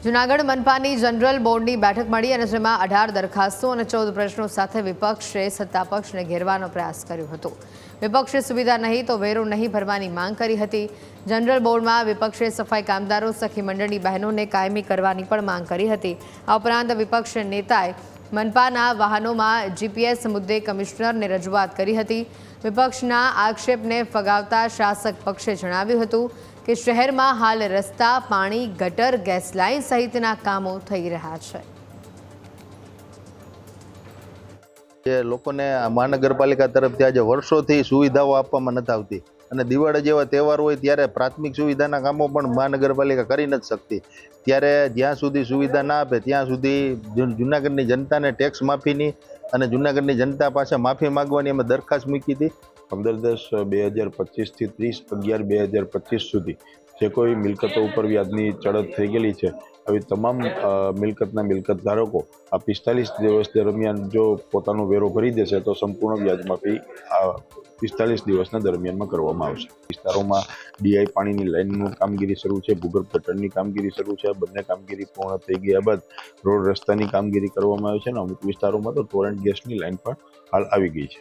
Junagadh મનપાની general બોર્ડની બેઠક મળી અને જેમાં 18 દરખાસ્તો અને 14 પ્રશ્નો સાથે વિપક્ષે સત્તાપક્ષને ઘેરવાનો પ્રયાસ કર્યો હતો। વિપક્ષે સુવિધા નહીં તો વેરો નહીં ભરવાની માંગ કરી હતી। જનરલ બોર્ડમાં વિપક્ષે સફાઈ કામદારો સખી મંડળની બહેનોને કાયમી કરવાની પણ માંગ કરી હતી। આ ઉપરાંત વિપક્ષ નેતાએ મનપાના વાહનોમાં જીપીએસ મુદ્દે કમિશનરને રજૂઆત કરી હતી। વિપક્ષના આક્ષેપને ફગાવતા શાસક પક્ષે જણાવ્યું હતું કે શહેરમાં હાલ રસ્તા, પાણી, ગટર, ગેસ લાઇન સહિતના કામો થઈ રહ્યા છે। જે લોકોને મહાનગરપાલિકા તરફથી આજે વર્ષોથી સુવિધાઓ આપવામાં નથી આવતી અને દિવાળી જેવા તહેવાર હોય ત્યારે પ્રાથમિક સુવિધાના કામો પણ મહાનગરપાલિકા કરી નથી શકતી। ત્યારે જ્યાં સુધી સુવિધા ના આપે ત્યાં સુધી જૂનાગઢની જનતાને ટેક્સ માફીની અને જૂનાગઢની જનતા પાસે માફી માંગવાની અમે દરખાસ્ત મૂકી હતી। 15/10/2025 થી 30/11/2025 સુધી જે કોઈ મિલકતો ઉપર વ્યાજની ચડત થઈ ગયેલી છે આવી તમામ મિલકત ધારકો આ 45 દિવસ દરમિયાન જો પોતાનો વેરો ભરી દેશે તો સંપૂર્ણ વ્યાજ માફી આ 45 દિવસના દરમિયાનમાં કરવામાં આવશે। વિસ્તારોમાં ડીઆઈ પાણીની લાઇનનું કામગીરી શરૂ છે, ભૂગર્ભ ગટરની કામગીરી શરૂ છે। બંને કામગીરી પૂર્ણ થઈ ગયા બાદ રોડ રસ્તાની કામગીરી કરવામાં આવી છે અને અમુક વિસ્તારોમાં તો ટોરેન્ટ ગેસની લાઇન પણ હાલ આવી ગઈ છે।